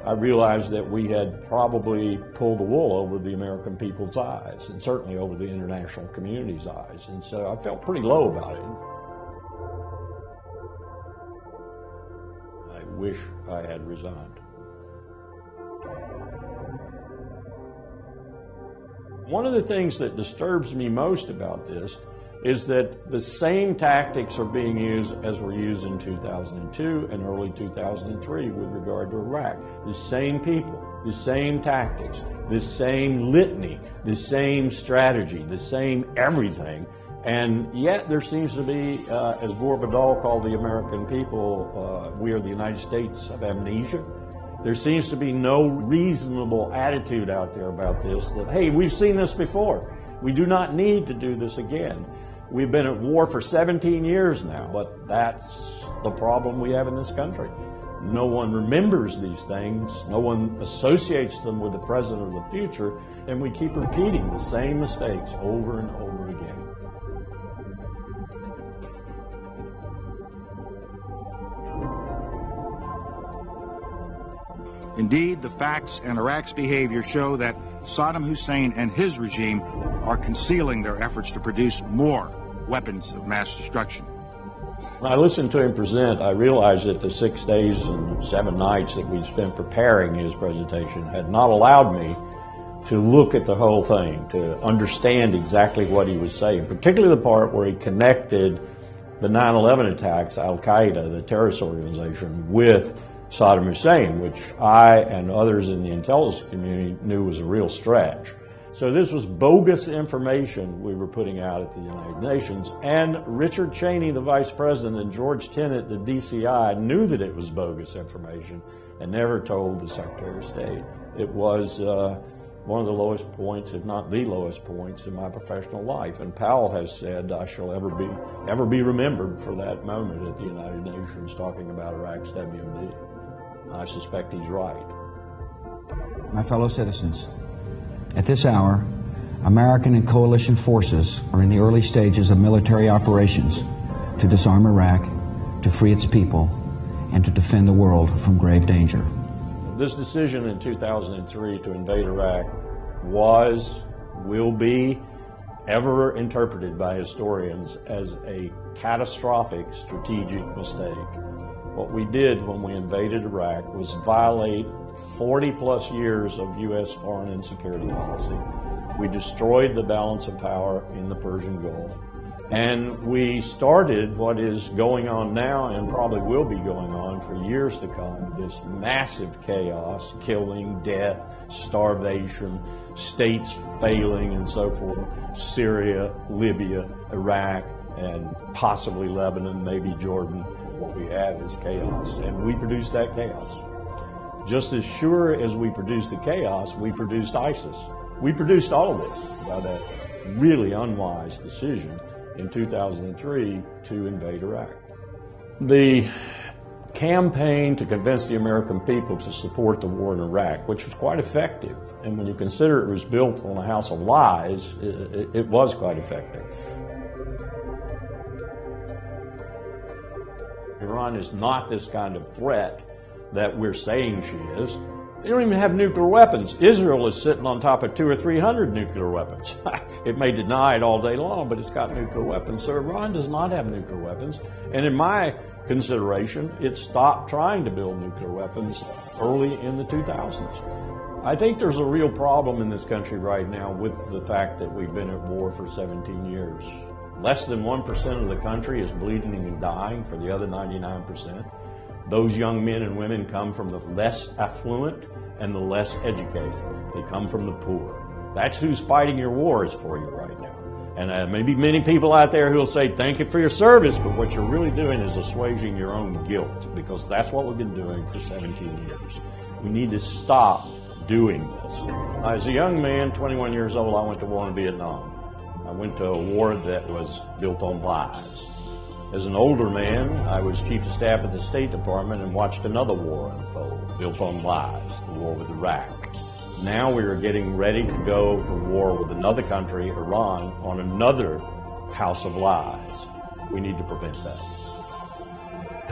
I realized that we had probably pulled the wool over the American people's eyes, and certainly over the international community's eyes. And so I felt pretty low about it. I wish I had resigned. One of the things that disturbs me most about this is that the same tactics are being used as were used in 2002 and early 2003 with regard to Iraq. The same people, the same tactics, the same litany, the same strategy, the same everything. And yet there seems to be, as Gore Vidal called the American people, we are the United States of amnesia. There seems to be no reasonable attitude out there about this, that, hey, we've seen this before. We do not need to do this again. We've been at war for 17 years now, but that's the problem we have in this country. No one remembers these things. No one associates them with the present or the future, and we keep repeating the same mistakes over and over again. Indeed, the facts and Iraq's behavior show that Saddam Hussein and his regime are concealing their efforts to produce more weapons of mass destruction. When I listened to him present, I realized that the 6 days and 7 nights that we'd spent preparing his presentation had not allowed me to look at the whole thing, to understand exactly what he was saying, particularly the part where he connected the 9/11 attacks, Al-Qaeda, the terrorist organization, with Saddam Hussein, which I and others in the intelligence community knew was a real stretch. So this was bogus information we were putting out at the United Nations, and Richard Cheney, the Vice President, and George Tenet, the DCI, knew that it was bogus information and never told the Secretary of State. It was one of the lowest points, if not the lowest points, in my professional life. And Powell has said I shall ever be remembered for that moment at the United Nations talking about Iraq's WMD. I suspect he's right. My fellow citizens, at this hour, American and coalition forces are in the early stages of military operations to disarm Iraq, to free its people, and to defend the world from grave danger. This decision in 2003 to invade Iraq will be ever interpreted by historians as a catastrophic strategic mistake. What we did when we invaded Iraq was violate 40-plus years of U.S. foreign and security policy. We destroyed the balance of power in the Persian Gulf. And we started what is going on now and probably will be going on for years to come, this massive chaos, killing, death, starvation, states failing and so forth, Syria, Libya, Iraq, and possibly Lebanon, maybe Jordan. What we have is chaos, and we produced that chaos. Just as sure as we produced the chaos, we produced ISIS. We produced all of this by that really unwise decision in 2003 to invade Iraq. The campaign to convince the American people to support the war in Iraq, which was quite effective, and when you consider it was built on a house of lies, it was quite effective. Iran is not this kind of threat that we're saying she is. They don't even have nuclear weapons. Israel is sitting on top of 200 or 300 nuclear weapons. It may deny it all day long, but it's got nuclear weapons. So Iran does not have nuclear weapons. And in my consideration, it stopped trying to build nuclear weapons early in the 2000s. I think there's a real problem in this country right now with the fact that we've been at war for 17 years. Less than 1% of the country is bleeding and dying for the other 99%. Those young men and women come from the less affluent and the less educated. They come from the poor. That's who's fighting your wars for you right now. And maybe many people out there who will say, thank you for your service, but what you're really doing is assuaging your own guilt, because that's what we've been doing for 17 years. We need to stop doing this. As a young man, 21 years old, I went to war in Vietnam. I went to a war that was built on lies. As an older man, I was chief of staff at the State Department and watched another war unfold, built on lies, the war with Iraq. Now we are getting ready to go to war with another country, Iran, on another house of lies. We need to prevent that.